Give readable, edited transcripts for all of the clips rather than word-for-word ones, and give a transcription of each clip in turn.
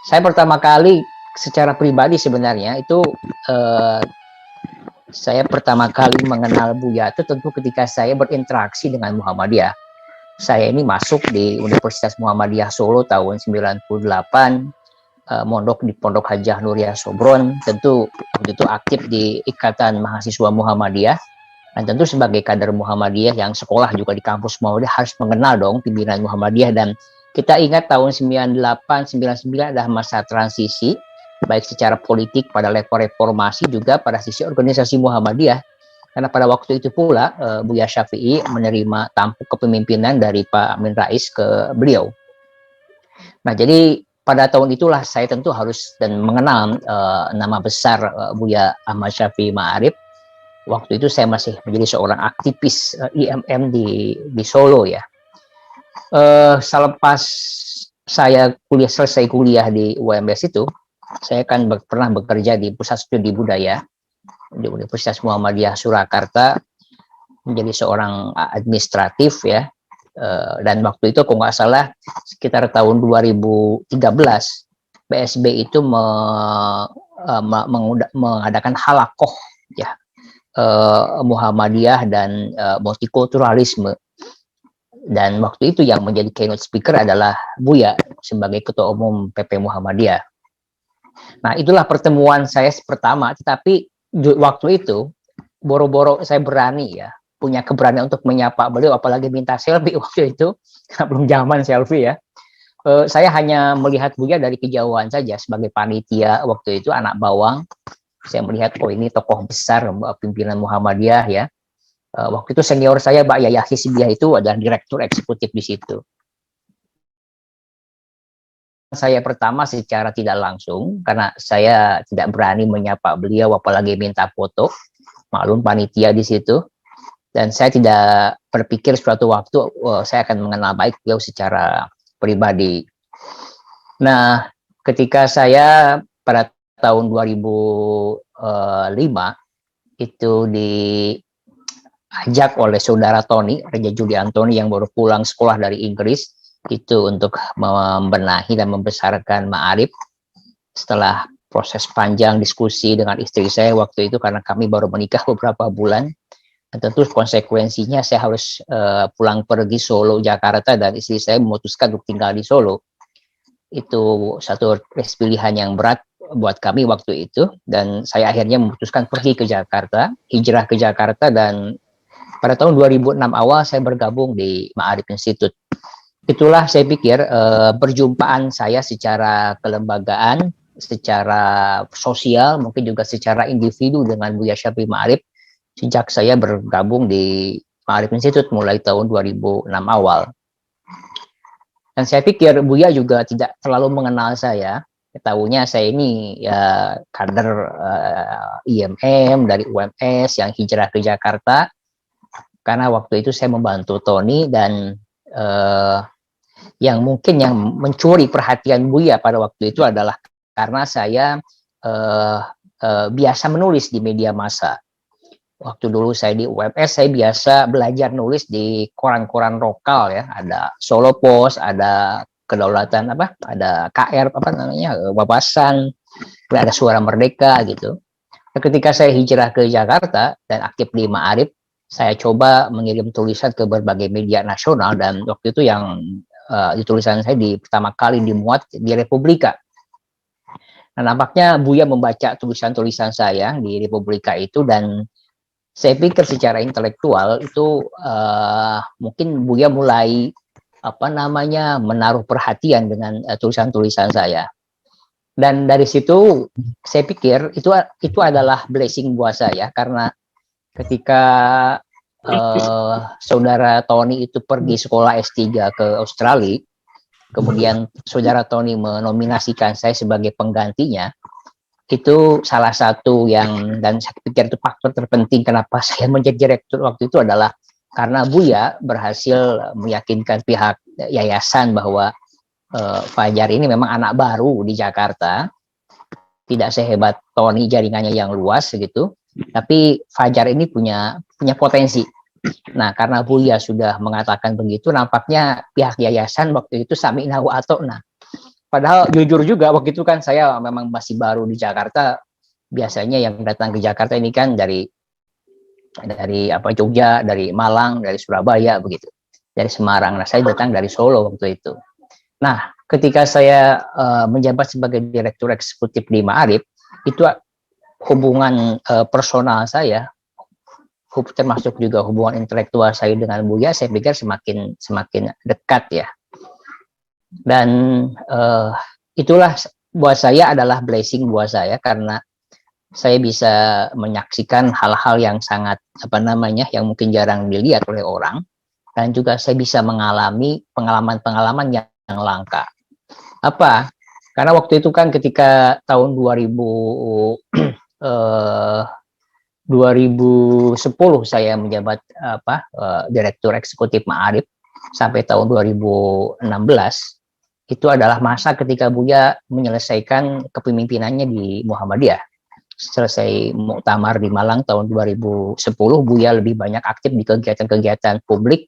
Saya pertama kali secara pribadi sebenarnya itu eh, saya pertama kali mengenal Buya itu tentu ketika saya berinteraksi dengan Muhammadiyah. Saya ini masuk di Universitas Muhammadiyah Solo tahun 98, mondok di Pondok Hajah Nuriyah Sobron, tentu waktu itu aktif di Ikatan Mahasiswa Muhammadiyah, dan tentu sebagai kader Muhammadiyah yang sekolah juga di kampus Muhammadiyah harus mengenal dong pimpinan Muhammadiyah. Dan kita ingat tahun 98, 99 adalah masa transisi, baik secara politik pada level reformasi juga pada sisi organisasi Muhammadiyah. Karena pada waktu itu pula Buya Syafi'i menerima tampuk kepemimpinan dari Pak Amin Rais ke beliau. Nah, jadi pada tahun itulah saya tentu harus dan mengenal nama besar Buya Ahmad Syafi'i Ma'arif. Waktu itu saya masih menjadi seorang aktivis IMM di Solo ya. Selepas saya selesai kuliah di UMS itu, saya kan pernah bekerja di Pusat Studi Budaya di Universitas Muhammadiyah Surakarta, menjadi seorang administratif ya. Dan waktu itu kalau nggak salah sekitar tahun 2013 PSB itu mengadakan halakoh ya, Muhammadiyah dan multikulturalisme, dan waktu itu yang menjadi keynote speaker adalah Buya sebagai ketua umum PP Muhammadiyah. Nah, itulah pertemuan saya pertama, tetapi waktu itu boro-boro saya berani ya, punya keberanian untuk menyapa beliau, apalagi minta selfie waktu itu, belum zaman selfie ya. Saya hanya melihat Buya dari kejauhan saja sebagai panitia waktu itu, anak bawang. Saya melihat, oh ini tokoh besar pimpinan Muhammadiyah ya. Waktu itu senior saya, Mbak Yaya Hisbiah, itu adalah direktur eksekutif di situ. Saya pertama secara tidak langsung, karena saya tidak berani menyapa beliau, apalagi minta foto. Maklum panitia di situ. Dan saya tidak berpikir suatu waktu saya akan mengenal baik beliau secara pribadi. Nah, ketika saya pada tahun 2005 itu diajak oleh saudara Tony, Raja Juli Antoni yang baru pulang sekolah dari Inggris, itu untuk membenahi dan membesarkan Ma'arif setelah proses panjang diskusi dengan istri saya waktu itu, karena kami baru menikah beberapa bulan. Dan tentu konsekuensinya saya harus pulang pergi Solo, Jakarta, dan istri saya memutuskan untuk tinggal di Solo. Itu satu pilihan yang berat buat kami waktu itu, dan saya akhirnya memutuskan pergi ke Jakarta, hijrah ke Jakarta, dan pada tahun 2006 awal saya bergabung di Ma'arif Institute. Itulah saya pikir perjumpaan saya secara kelembagaan, secara sosial, mungkin juga secara individu dengan Buya Syafi'i Ma'arif sejak saya bergabung di Ma'arif Institute mulai tahun 2006 awal. Dan saya pikir Buya juga tidak terlalu mengenal saya. Tahunya saya ini ya kader IMM dari UMS yang hijrah ke Jakarta, karena waktu itu saya membantu Tony, dan yang mungkin yang mencuri perhatian Buya pada waktu itu adalah karena saya biasa menulis di media massa. Waktu dulu saya di UMS, saya biasa belajar nulis di koran-koran lokal ya, ada Solo Post, ada Kedaulatan apa, ada KR apa namanya, Wawasan, ada Suara Merdeka gitu. Ketika saya hijrah ke Jakarta dan aktif di Ma'arif, saya coba mengirim tulisan ke berbagai media nasional, dan waktu itu yang di tulisan saya pertama kali dimuat di Republika. Nah, nampaknya Buya membaca tulisan-tulisan saya di Republika itu, dan saya pikir secara intelektual itu mungkin Buya mulai menaruh perhatian dengan tulisan-tulisan saya. Dan dari situ saya pikir itu adalah blessing buat saya, karena ketika saudara Tony itu pergi sekolah S3 ke Australia, kemudian saudara Tony menominasikan saya sebagai penggantinya. Itu salah satu yang, dan saya pikir itu faktor terpenting kenapa saya menjadi direktur waktu itu adalah karena Buya berhasil meyakinkan pihak yayasan bahwa Fajar ini memang anak baru di Jakarta, tidak sehebat Tony jaringannya yang luas gitu, tapi Fajar ini punya potensi. Nah, karena Buya sudah mengatakan begitu, nampaknya pihak yayasan waktu itu sami'na wa ata'na. Padahal jujur juga waktu itu kan saya memang masih baru di Jakarta. Biasanya yang datang ke Jakarta ini kan dari apa Jogja, dari Malang, dari Surabaya begitu, dari Semarang. Nah, saya datang dari Solo waktu itu. Nah, ketika saya menjabat sebagai direktur eksekutif di Ma'arif, itu hubungan personal saya, termasuk juga hubungan intelektual saya dengan Buya, saya pikir semakin dekat ya. Dan itulah buat saya adalah blessing buat saya, karena saya bisa menyaksikan hal-hal yang sangat yang mungkin jarang dilihat oleh orang, dan juga saya bisa mengalami pengalaman-pengalaman yang langka. Apa? Karena waktu itu kan ketika tahun 2010 saya menjabat direktur eksekutif Ma'arif sampai tahun 2016, itu adalah masa ketika Buya menyelesaikan kepemimpinannya di Muhammadiyah. Selesai muktamar di Malang tahun 2010, Buya lebih banyak aktif di kegiatan-kegiatan publik,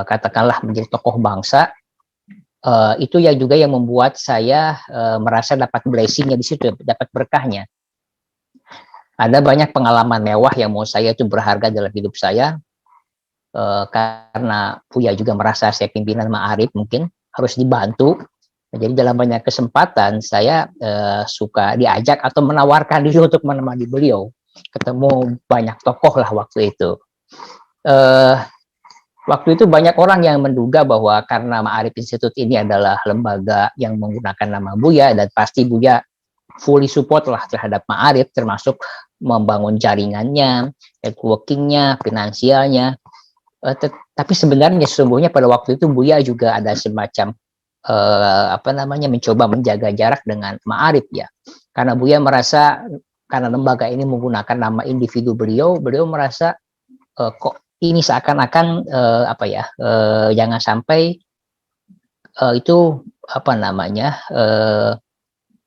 katakanlah menjadi tokoh bangsa. Itu ya juga yang membuat saya merasa dapat blessingnya di situ, dapat berkahnya. Ada banyak pengalaman mewah yang mau saya itu berharga dalam hidup saya, karena Buya juga merasa saya pimpinan Ma'arif mungkin harus dibantu. Jadi dalam banyak kesempatan saya suka diajak atau menawarkan diri untuk menemani beliau. Ketemu banyak tokoh lah waktu itu. Waktu itu banyak orang yang menduga bahwa karena Ma'arif Institute ini adalah lembaga yang menggunakan nama Buya, dan pasti Buya fully support lah terhadap Ma'arif, termasuk membangun jaringannya, networkingnya, finansialnya. Tapi sebenarnya sesungguhnya pada waktu itu Buya juga ada semacam mencoba menjaga jarak dengan Ma'arif ya, karena Buya merasa karena lembaga ini menggunakan nama individu beliau merasa kok ini seakan-akan jangan sampai itu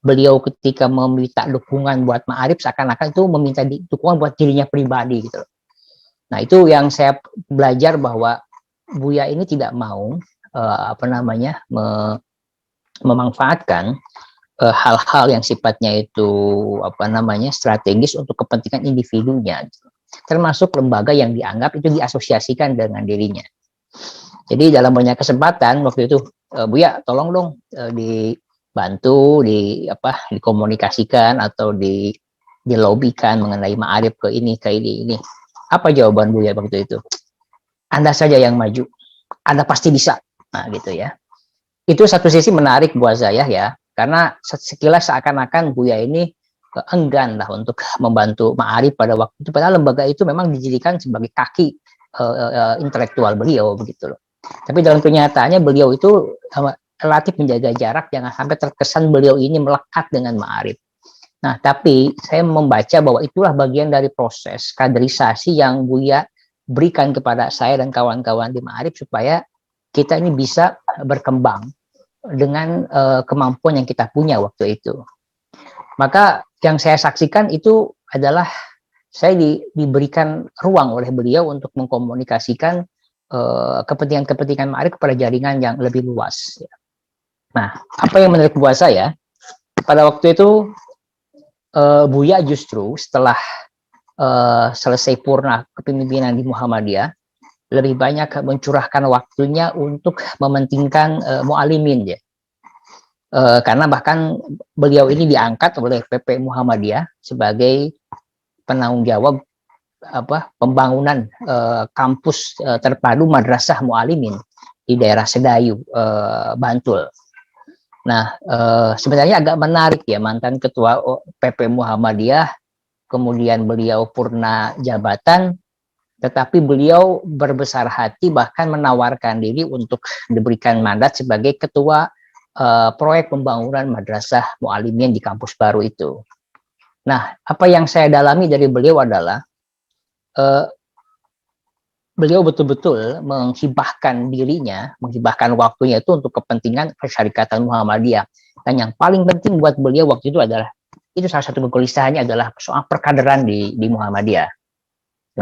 beliau ketika meminta dukungan buat Ma'arif seakan-akan itu meminta dukungan buat dirinya pribadi gitu. Nah, itu yang saya belajar bahwa Buya ini tidak mau memanfaatkan hal-hal yang sifatnya itu strategis untuk kepentingan individunya, termasuk lembaga yang dianggap itu diasosiasikan dengan dirinya. Jadi dalam banyak kesempatan waktu itu, Buya tolong dong dibantu dikomunikasikan atau dilobikan mengenai Ma'arif ke ini. Apa jawaban Buya waktu itu? Anda saja yang maju, Anda pasti bisa. Nah, gitu ya. Itu satu sisi menarik buat saya ya, karena sekilas seakan-akan Buya ini enggan lah untuk membantu Ma'arif pada waktu itu, padahal lembaga itu memang dijadikan sebagai kaki intelektual beliau begitu loh. Tapi dalam kenyataannya beliau itu relatif menjaga jarak, jangan sampai terkesan beliau ini melekat dengan Ma'arif. Nah, tapi saya membaca bahwa itulah bagian dari proses kaderisasi yang Buya berikan kepada saya dan kawan-kawan di Ma'arif supaya kita ini bisa berkembang dengan kemampuan yang kita punya waktu itu. Maka yang saya saksikan itu adalah saya diberikan ruang oleh beliau untuk mengkomunikasikan kepentingan-kepentingan Ma'arif kepada jaringan yang lebih luas. Nah, apa yang menarik buat saya, pada waktu itu Buya justru setelah selesai purna kepemimpinan di Muhammadiyah, lebih banyak mencurahkan waktunya untuk mementingkan mu'alimin ya. Karena bahkan beliau ini diangkat oleh PP Muhammadiyah sebagai penanggung jawab pembangunan kampus terpadu madrasah mu'alimin di daerah Sedayu, Bantul. Nah, sebenarnya agak menarik ya, mantan ketua PP Muhammadiyah, kemudian beliau purna jabatan, tetapi beliau berbesar hati bahkan menawarkan diri untuk diberikan mandat sebagai ketua proyek pembangunan madrasah mu'alimin di kampus baru itu. Nah, apa yang saya dalami dari beliau adalah beliau betul-betul menghibahkan dirinya, menghibahkan waktunya itu untuk kepentingan Persyarikatan Muhammadiyah. Dan yang paling penting buat beliau waktu itu adalah, itu salah satu kegelisahannya adalah soal perkaderan di Muhammadiyah.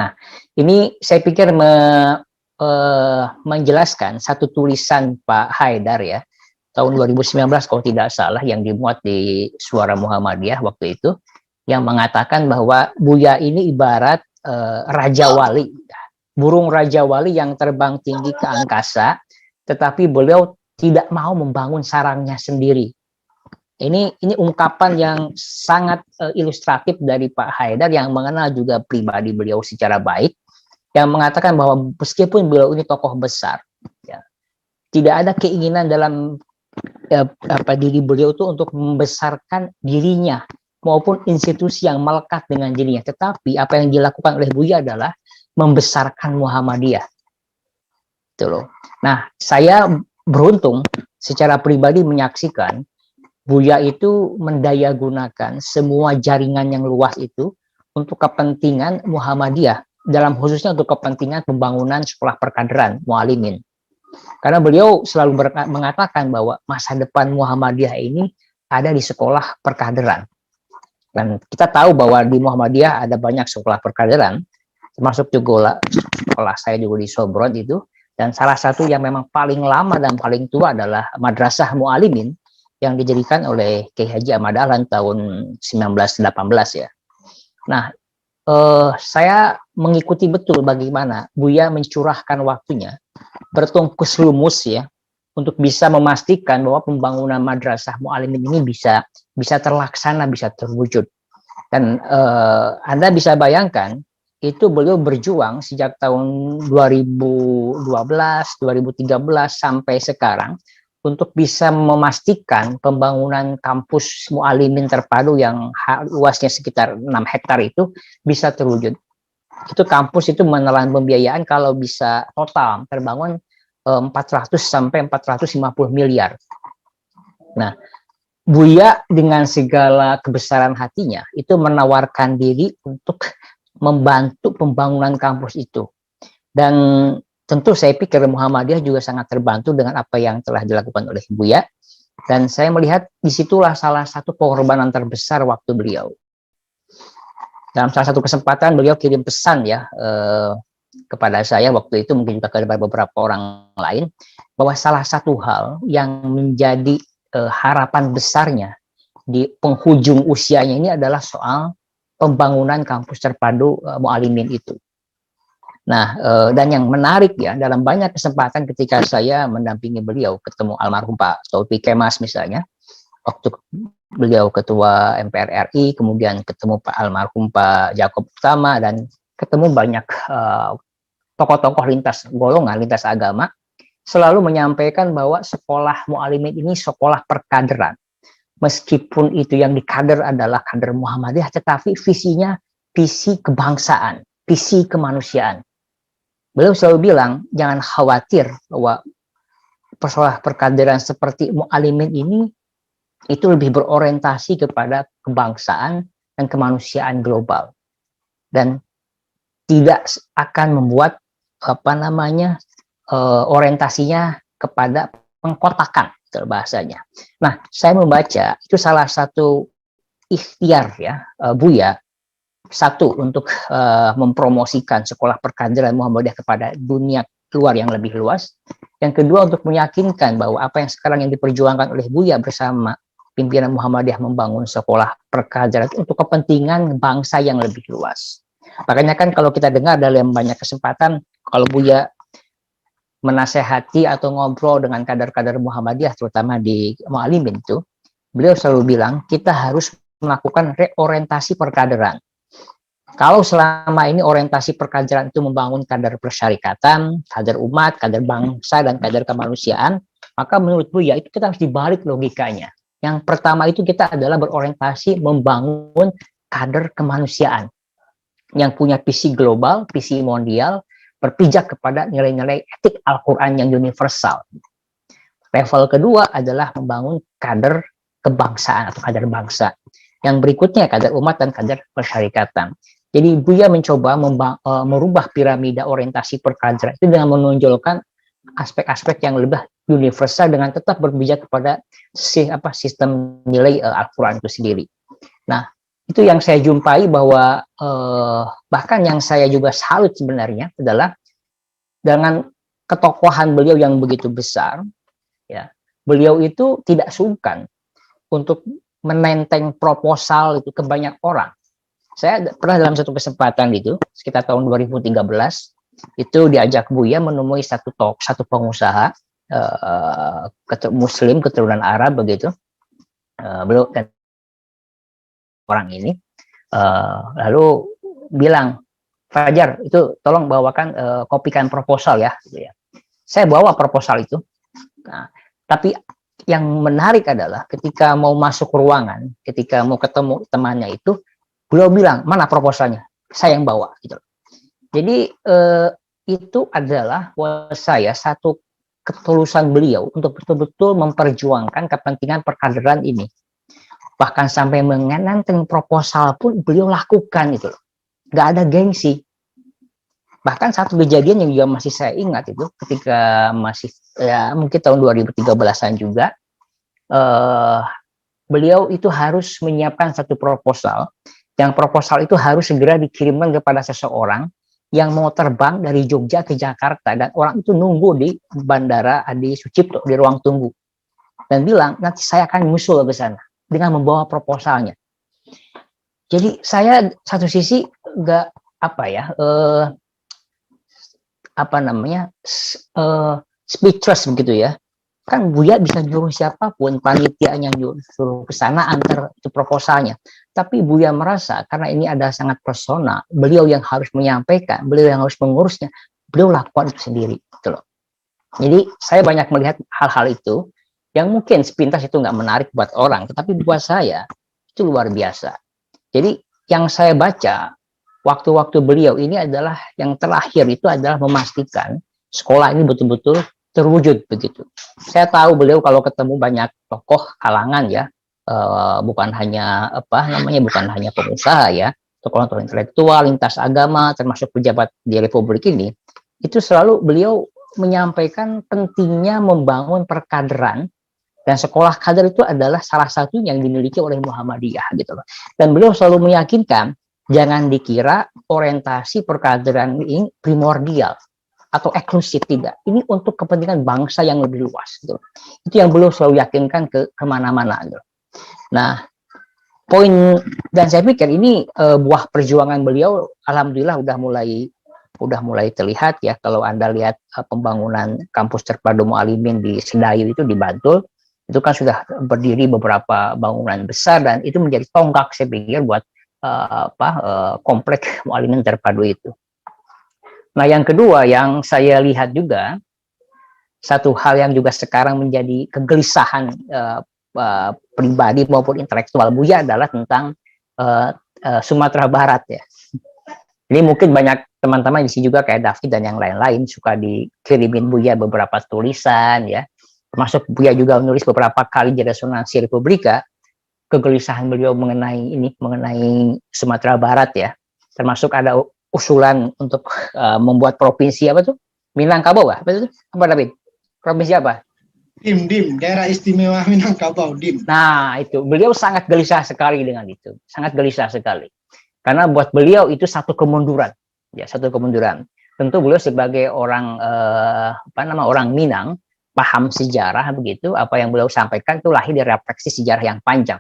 Nah, ini saya pikir menjelaskan satu tulisan Pak Haidar ya, tahun 2019 kalau tidak salah, yang dimuat di Suara Muhammadiyah waktu itu, yang mengatakan bahwa Buya ini ibarat Raja Wali, burung Raja Wali yang terbang tinggi ke angkasa, tetapi beliau tidak mau membangun sarangnya sendiri. Ini ungkapan yang sangat ilustratif dari Pak Haidar yang mengenal juga pribadi beliau secara baik, yang mengatakan bahwa meskipun beliau ini tokoh besar, ya, tidak ada keinginan dalam diri beliau itu untuk membesarkan dirinya maupun institusi yang melekat dengan dirinya, tetapi apa yang dilakukan oleh Buya adalah membesarkan Muhammadiyah. Itu loh. Nah, saya beruntung secara pribadi menyaksikan Buya itu mendayagunakan semua jaringan yang luas itu untuk kepentingan Muhammadiyah, dalam khususnya untuk kepentingan pembangunan sekolah perkaderan mualimin. Karena beliau selalu mengatakan bahwa masa depan Muhammadiyah ini ada di sekolah perkaderan. Dan kita tahu bahwa di Muhammadiyah ada banyak sekolah perkaderan, termasuk juga sekolah saya juga di Sobron itu. Dan salah satu yang memang paling lama dan paling tua adalah Madrasah Mualimin, yang didirikan oleh Kiai Haji Ahmad Dahlan tahun 1918 ya. Nah, saya mengikuti betul bagaimana Buya mencurahkan waktunya bertungkus lumus ya untuk bisa memastikan bahwa pembangunan Madrasah Mualimin ini bisa terlaksana, bisa terwujud. Dan Anda bisa bayangkan itu beliau berjuang sejak tahun 2012, 2013 sampai sekarang untuk bisa memastikan pembangunan kampus Mualimin terpadu yang luasnya sekitar 6 hektar itu bisa terwujud. Itu kampus itu menelan pembiayaan kalau bisa total terbangun 400 sampai 450 miliar. Nah, Buya dengan segala kebesaran hatinya itu menawarkan diri untuk membantu pembangunan kampus itu. Dan tentu saya pikir Muhammadiyah juga sangat terbantu dengan apa yang telah dilakukan oleh Buya. Dan saya melihat disitulah salah satu pengorbanan terbesar waktu beliau. Dalam salah satu kesempatan beliau kirim pesan ya kepada saya waktu itu, mungkin juga kepada beberapa orang lain, bahwa salah satu hal yang menjadi harapan besarnya di penghujung usianya ini adalah soal pembangunan kampus terpadu Mualimin itu. Nah, dan yang menarik ya, dalam banyak kesempatan ketika saya mendampingi beliau, ketemu almarhum Pak Taufik Kemas misalnya, waktu beliau ketua MPR RI, kemudian ketemu Pak almarhum Pak Jakob Utama, dan ketemu banyak tokoh-tokoh lintas golongan, lintas agama, selalu menyampaikan bahwa sekolah Mualimin ini sekolah perkaderan. Meskipun itu yang dikader adalah kader Muhammadiyah, tetapi visinya visi kebangsaan, visi kemanusiaan. Beliau selalu bilang, jangan khawatir bahwa sekolah perkaderan seperti Mualimin ini itu lebih berorientasi kepada kebangsaan dan kemanusiaan global. Dan tidak akan membuat orientasinya kepada pengkotakan bahasanya. Nah, saya membaca itu salah satu ikhtiar ya Buya, satu untuk mempromosikan sekolah perkaderan Muhammadiyah kepada dunia luar yang lebih luas. Yang kedua, untuk meyakinkan bahwa apa yang sekarang yang diperjuangkan oleh Buya bersama pimpinan Muhammadiyah membangun sekolah perkaderan untuk kepentingan bangsa yang lebih luas. Makanya kan kalau kita dengar dalam banyak kesempatan, kalau Buya menasehati atau ngobrol dengan kader-kader Muhammadiyah, terutama di Mualimin itu, beliau selalu bilang, kita harus melakukan reorientasi perkaderan. Kalau selama ini orientasi perkaderan itu membangun kader persyarikatan, kader umat, kader bangsa, dan kader kemanusiaan, maka menurut Buya itu kita harus dibalik logikanya. Yang pertama itu kita adalah berorientasi membangun kader kemanusiaan yang punya visi global, visi mondial, berpijak kepada nilai-nilai etik Al-Quran yang universal. Level kedua adalah membangun kader kebangsaan atau kader bangsa. Yang berikutnya kader umat dan kader persyarikatan. Jadi Buya mencoba merubah piramida orientasi perkaderan itu dengan menonjolkan aspek-aspek yang lebih universal dengan tetap berpijak kepada sistem nilai Al-Quran itu sendiri. Nah, itu yang saya jumpai bahwa bahkan yang saya juga salut sebenarnya adalah dengan ketokohan beliau yang begitu besar, ya, beliau itu tidak sungkan untuk menenteng proposal itu ke banyak orang. Saya pernah dalam satu kesempatan gitu, sekitar tahun 2013, itu diajak Buya menemui satu pengusaha Muslim keturunan Arab begitu. Beliau dan orang ini lalu bilang, Fajar itu tolong bawakan kopikan proposal ya, gitu ya. Saya bawa proposal itu. Nah, tapi yang menarik adalah ketika mau masuk ruangan, ketika mau ketemu temannya itu, beliau bilang, mana proposalnya? Saya yang bawa. Gitu. Jadi itu adalah buat saya satu ketulusan beliau untuk betul-betul memperjuangkan kepentingan perkaderan ini. Bahkan sampai menenteng proposal pun beliau lakukan itu. Nggak ada gengsi. Bahkan satu kejadian yang juga masih saya ingat itu ketika masih ya mungkin tahun 2013-an juga, beliau itu harus menyiapkan satu proposal, yang proposal itu harus segera dikirimkan kepada seseorang yang mau terbang dari Jogja ke Jakarta, dan orang itu nunggu di Bandara Adi Sucipto di ruang tunggu dan bilang nanti saya akan nyusul ke sana dengan membawa proposalnya. Jadi saya satu sisi nggak speechless begitu ya. Kan Buya bisa nyuruh siapapun, panitia yang suruh ke sana antar itu proposalnya. Tapi Buya merasa karena ini ada sangat personal, beliau yang harus menyampaikan, beliau yang harus mengurusnya, beliau lakukan itu sendiri. Gitu loh. Jadi saya banyak melihat hal-hal itu yang mungkin sepintas itu nggak menarik buat orang, tetapi buat saya itu luar biasa. Jadi yang saya baca waktu-waktu beliau ini adalah yang terakhir itu adalah memastikan sekolah ini betul-betul terwujud begitu. Saya tahu beliau kalau ketemu banyak tokoh kalangan ya, bukan hanya bukan hanya pengusaha ya, tokoh-tokoh intelektual, lintas agama, termasuk pejabat di Republik ini, itu selalu beliau menyampaikan pentingnya membangun perkaderan. Dan sekolah kader itu adalah salah satu yang dimiliki oleh Muhammadiyah gitu loh. Dan beliau selalu meyakinkan jangan dikira orientasi perkaderan ini primordial atau eksklusif, tidak. Ini untuk kepentingan bangsa yang lebih luas gitu. Itu yang beliau selalu yakinkan ke kemana-mana gitu. Nah, poin dan saya pikir ini buah perjuangan beliau alhamdulillah udah mulai terlihat ya. Kalau Anda lihat pembangunan kampus terpadu Mualimin di Sedayu itu di Bantul, itu kan sudah berdiri beberapa bangunan besar dan itu menjadi tonggak saya pikir buat komplek Mualimin terpadu itu. Nah, yang kedua yang saya lihat juga satu hal yang juga sekarang menjadi kegelisahan pribadi maupun intelektual Buya adalah tentang Sumatera Barat ya. Ini mungkin banyak teman-teman di sini juga kayak David dan yang lain-lain suka dikirimin Buya beberapa tulisan ya. Termasuk Buya juga menulis beberapa kali di Resonansi Republika kegelisahan beliau mengenai Sumatera Barat ya. Termasuk ada usulan untuk membuat provinsi apa tuh? Minangkabau apa itu? Apa David? Provinsi apa? DIM, Daerah Istimewa Minangkabau, DIM. Nah, itu beliau sangat gelisah sekali dengan itu. Sangat gelisah sekali. Karena buat beliau itu satu kemunduran. Ya, satu kemunduran. Tentu beliau sebagai orang orang Minang paham sejarah begitu, apa yang beliau sampaikan itu lahir dari refleksi sejarah yang panjang.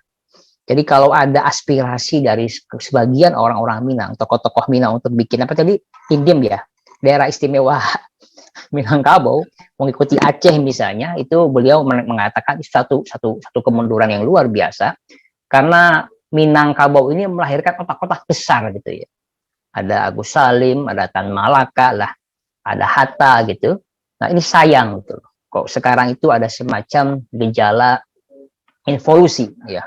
Jadi kalau ada aspirasi dari sebagian orang-orang Minang, tokoh-tokoh Minang untuk bikin apa tadi, DIM ya, Daerah Istimewa Minangkabau, mengikuti Aceh misalnya, itu beliau mengatakan satu kemunduran yang luar biasa karena Minangkabau ini melahirkan otak-otak besar gitu ya. Ada Agus Salim, ada Tan Malaka lah, ada Hatta gitu. Nah ini sayang gitu. Kok sekarang itu ada semacam gejala involusi ya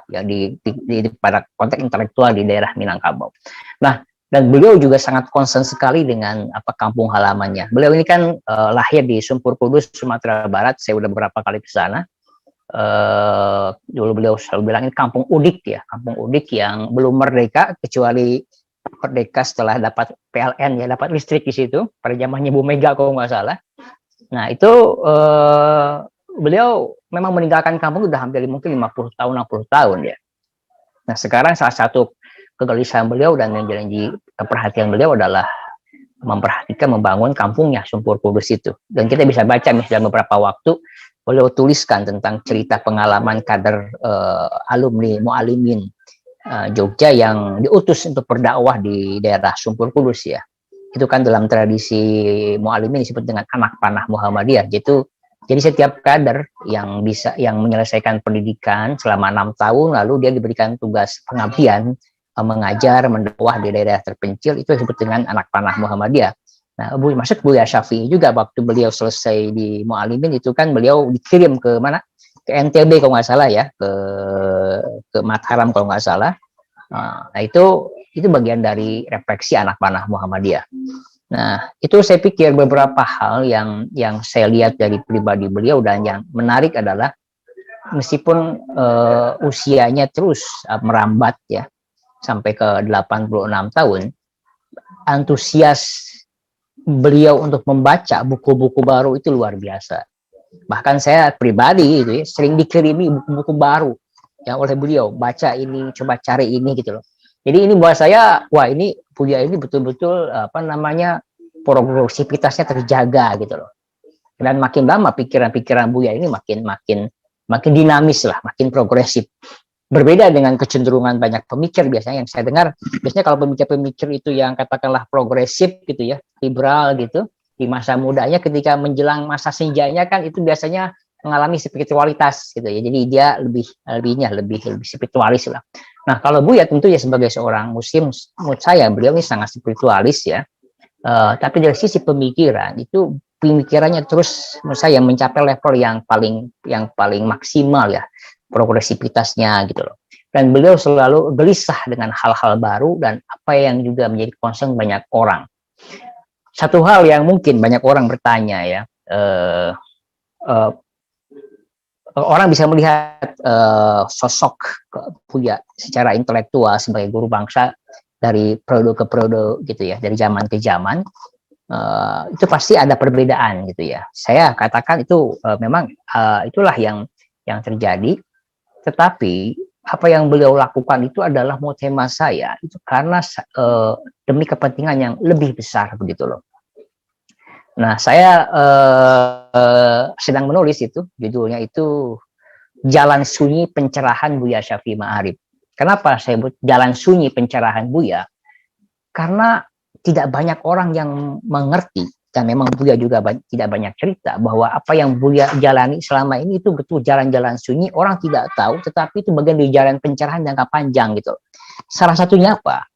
pada konteks intelektual di daerah Minangkabau. Nah, dan beliau juga sangat concern sekali dengan kampung halamannya. Beliau ini kan lahir di Sumpur Kudus, Sumatera Barat. Saya udah beberapa kali ke sana. Dulu beliau selalu bilang ini kampung udik ya, kampung udik yang belum merdeka kecuali merdeka setelah dapat PLN ya, dapat listrik di situ pada zamannya Bu Mega kalau nggak salah. Nah itu beliau memang meninggalkan kampung sudah hampir mungkin 50 tahun, 60 tahun ya. Nah sekarang salah satu kegelisahan beliau dan yang jadi perhatian beliau adalah memperhatikan membangun kampungnya Sumpur Kudus itu. Dan kita bisa baca misalnya beberapa waktu beliau tuliskan tentang cerita pengalaman kader alumni Mualimin Jogja yang diutus untuk berdakwah di daerah Sumpur Kudus ya. Itu kan dalam tradisi Mualimin disebut dengan anak panah Muhammadiyah. Jadi setiap kader yang menyelesaikan pendidikan selama 6 tahun, lalu dia diberikan tugas pengabdian mengajar, mendakwah di daerah terpencil, itu disebut dengan anak panah Muhammadiyah. Nah, masuk Buya Syafi'i juga waktu beliau selesai di Mualimin itu kan beliau dikirim ke mana? Ke NTB kalau nggak salah ya, ke Mataram kalau nggak salah. Nah, itu bagian dari refleksi anak panah Muhammadiyah. Nah, itu saya pikir beberapa hal yang saya lihat dari pribadi beliau, dan yang menarik adalah meskipun usianya terus merambat ya sampai ke 86 tahun, antusias beliau untuk membaca buku-buku baru itu luar biasa. Bahkan saya pribadi itu ya, sering dikirimi buku-buku baru yang oleh beliau, baca ini, coba cari ini gitu loh. Jadi ini buat saya, wah ini Buya ini betul-betul progresivitasnya terjaga gitu loh. Dan makin lama pikiran-pikiran Buya ini makin dinamis lah, makin progresif. Berbeda dengan kecenderungan banyak pemikir biasanya yang saya dengar. Biasanya kalau pemikir-pemikir itu yang katakanlah progresif gitu ya, liberal gitu, di masa mudanya ketika menjelang masa senjanya kan itu biasanya mengalami spiritualitas gitu ya. Jadi dia lebih spiritualis lah. Nah, kalau Buya tentu ya sebagai seorang muslim, menurut saya beliau ini sangat spiritualis ya. Tapi dari sisi pemikiran itu pemikirannya terus menurut saya mencapai level yang paling maksimal ya, progresivitasnya gitu loh. Dan beliau selalu gelisah dengan hal-hal baru dan apa yang juga menjadi concern banyak orang. Satu hal yang mungkin banyak orang bertanya ya, orang bisa melihat sosok Buya secara intelektual sebagai guru bangsa dari periode ke periode gitu ya, dari zaman ke zaman, itu pasti ada perbedaan gitu ya. Saya katakan itu memang itulah yang terjadi. Tetapi apa yang beliau lakukan itu adalah menurut hemat saya itu karena demi kepentingan yang lebih besar begitu loh. Nah, saya sedang menulis itu, judulnya itu Jalan Sunyi Pencerahan Buya Syafi'i Ma'arif. Kenapa saya sebut Jalan Sunyi Pencerahan Buya? Karena tidak banyak orang yang mengerti, dan memang Buya juga tidak banyak cerita bahwa apa yang Buya jalani selama ini itu betul jalan-jalan sunyi, orang tidak tahu, tetapi itu bagian dari jalan pencerahan jangka panjang gitu. Salah satunya apa?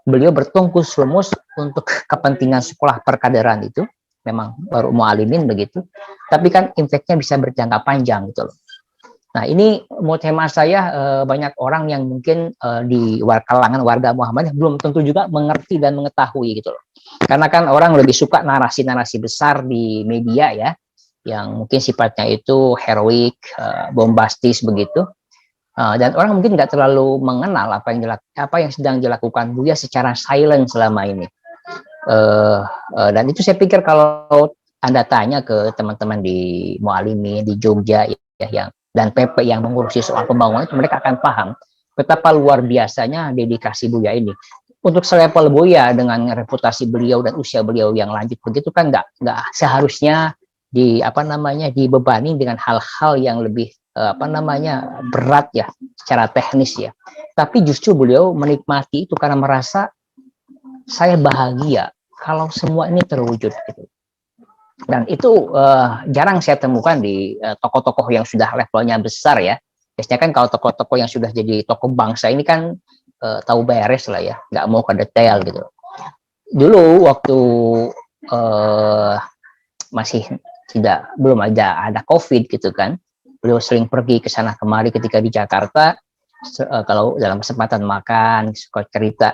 Beliau bertungkus lumus untuk kepentingan sekolah perkaderan itu, memang baru Mualimin begitu, tapi kan impactnya bisa berjangka panjang gitu loh. Nah, ini menurut hemat saya banyak orang yang mungkin di kalangan warga Muhammadiyah belum tentu juga mengerti dan mengetahui gitu loh. Karena kan orang lebih suka narasi-narasi besar di media ya, yang mungkin sifatnya itu heroik, bombastis begitu. Dan orang mungkin nggak terlalu mengenal apa yang sedang dilakukan Buya secara silent selama ini. Dan itu saya pikir kalau Anda tanya ke teman-teman di Mualimin di Jogja ya, dan PP yang mengurusi soal pembangunan itu, mereka akan paham betapa luar biasanya dedikasi Buya ini. Untuk selevel Buya dengan reputasi beliau dan usia beliau yang lanjut begitu kan nggak seharusnya dibebani dengan hal-hal yang lebih berat ya secara teknis ya. Tapi justru beliau menikmati itu karena merasa saya bahagia kalau semua ini terwujud gitu. Dan itu jarang saya temukan di tokoh-tokoh yang sudah levelnya besar ya. Biasanya kan kalau tokoh-tokoh yang sudah jadi tokoh bangsa ini kan tahu beres lah ya, nggak mau ke detail gitu. Dulu waktu masih belum ada COVID gitu kan, beliau sering pergi ke sana kemari ketika di Jakarta. Kalau dalam kesempatan makan, suka cerita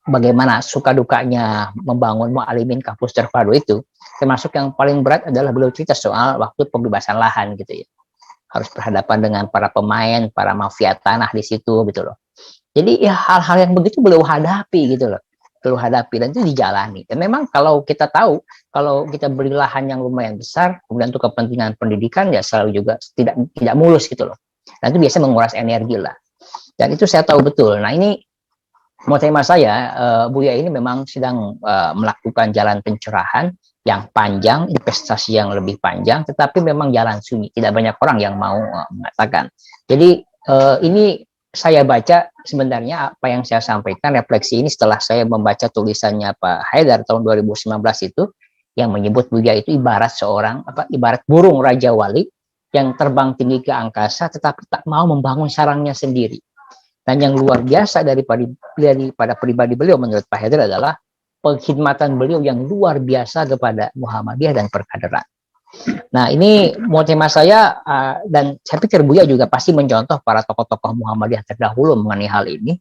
bagaimana suka dukanya membangun Mualimin kampus terpadu itu. Termasuk yang paling berat adalah beliau cerita soal waktu pembebasan lahan gitu ya. Harus berhadapan dengan para pemain, para mafia tanah di situ gitu loh. Jadi ya hal-hal yang begitu beliau hadapi gitu loh. Beliau hadapi dan itu dijalani. Dan memang kalau kita tahu, kalau kita beli lahan yang lumayan besar, kemudian untuk kepentingan pendidikan ya selalu juga tidak mulus gitu loh. Dan itu biasa menguras energi lah. Dan itu saya tahu betul. Nah ini tema saya, Buya ini memang sedang melakukan jalan pencerahan yang panjang, investasi yang lebih panjang, tetapi memang jalan sunyi. Tidak banyak orang yang mau mengatakan. Jadi ini saya baca sebenarnya apa yang saya sampaikan, refleksi ini setelah saya membaca tulisannya Pak Haidar tahun 2019 itu, yang menyebut Buya itu ibarat ibarat burung Raja Wali yang terbang tinggi ke angkasa tetapi tak mau membangun sarangnya sendiri. Dan yang luar biasa daripada pribadi beliau menurut Pak Haidar adalah pengkhidmatan beliau yang luar biasa kepada Muhammadiyah dan perkaderan. Nah, ini mau tema saya, dan saya pikir Buya juga pasti mencontoh para tokoh-tokoh Muhammadiyah terdahulu mengenai hal ini,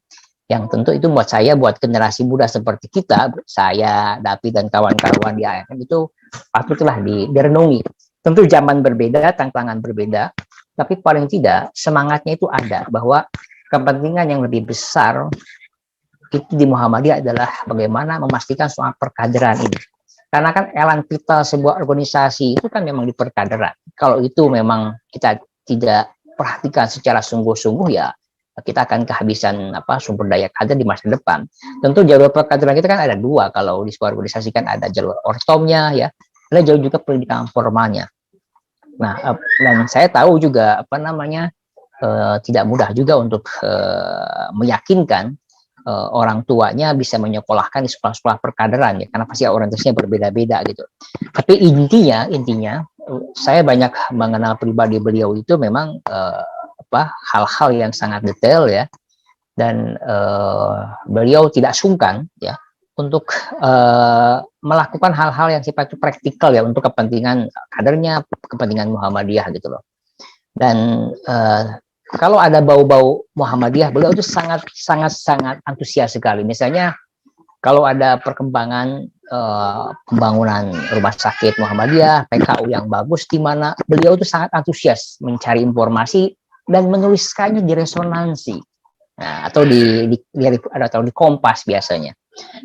yang tentu itu buat saya, buat generasi muda seperti kita, saya, Dapi, dan kawan-kawan di AFM itu patutlah direnungi. Tentu zaman berbeda, tantangan berbeda, tapi paling tidak semangatnya itu ada, bahwa kepentingan yang lebih besar itu di Muhammadiyah adalah bagaimana memastikan soal perkaderan ini. Karena kan elan vital sebuah organisasi itu kan memang di perkaderan. Kalau itu memang kita tidak perhatikan secara sungguh-sungguh, ya kita akan kehabisan sumber daya kader di masa depan. Tentu jalur perkaderan kita kan ada dua. Kalau di sebuah organisasi kan ada jalur ortomnya, ya, ada jalur juga pendidikan formalnya. Nah, dan saya tahu juga tidak mudah juga untuk meyakinkan orang tuanya bisa menyekolahkan di sekolah-sekolah perkaderan, ya, karena pasti orientasinya berbeda-beda gitu. Tapi intinya saya banyak mengenal pribadi beliau itu memang hal-hal yang sangat detail, ya, dan beliau tidak sungkan, ya, untuk melakukan hal-hal yang sifatnya praktikal, ya, untuk kepentingan kadernya, kepentingan Muhammadiyah gitu loh. Dan kalau ada bau-bau Muhammadiyah, beliau itu sangat antusias sekali. Misalnya kalau ada perkembangan pembangunan rumah sakit Muhammadiyah, PKU yang bagus di mana, beliau itu sangat antusias mencari informasi dan menuliskannya di Resonansi, atau di Kompas biasanya.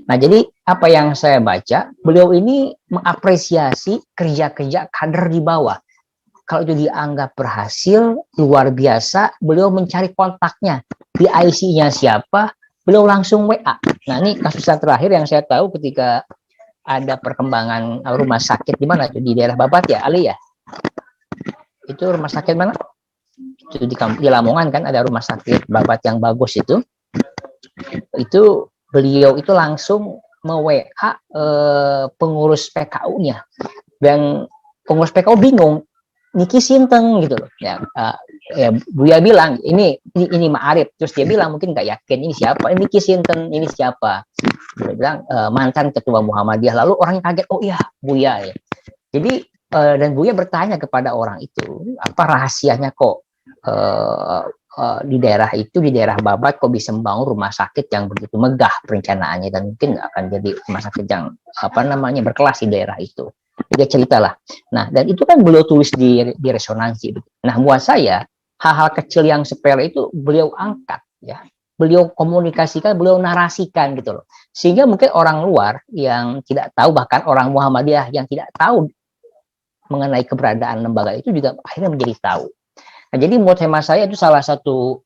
Nah, jadi apa yang saya baca, beliau ini mengapresiasi kerja-kerja kader di bawah. Kalau itu dianggap berhasil, luar biasa, beliau mencari kontaknya. Di IC-nya siapa, beliau langsung WA. Nah, ini kasus yang terakhir yang saya tahu ketika ada perkembangan rumah sakit di mana? Di daerah Babat, ya, Ali, ya? Itu rumah sakit mana? Itu di Lamongan kan ada rumah sakit Babat yang bagus itu. Itu beliau itu langsung me-WA pengurus PKU-nya. Dan pengurus PKU bingung. Niki Sinten gitu loh, ya, Buya bilang ini Ma'arif, terus dia bilang mungkin nggak yakin ini siapa, ini Niki Sinten, ini siapa, dia bilang mantan ketua Muhammadiyah. Lalu orang kaget, oh iya Buya, ya. Jadi dan Buya bertanya kepada orang itu, apa rahasianya kok di daerah itu, di daerah Babat kok bisa membangun rumah sakit yang begitu megah perencanaannya, dan mungkin akan jadi rumah sakit yang berkelas di daerah itu. Dia ceritalah. Nah, dan itu kan beliau tulis di Resonansi. Nah, buat saya hal-hal kecil yang sepele itu beliau angkat, ya. Beliau komunikasikan, beliau narasikan gitu loh. Sehingga mungkin orang luar yang tidak tahu, bahkan orang Muhammadiyah yang tidak tahu mengenai keberadaan lembaga itu juga akhirnya menjadi tahu. Nah, jadi menurut hemat saya itu salah satu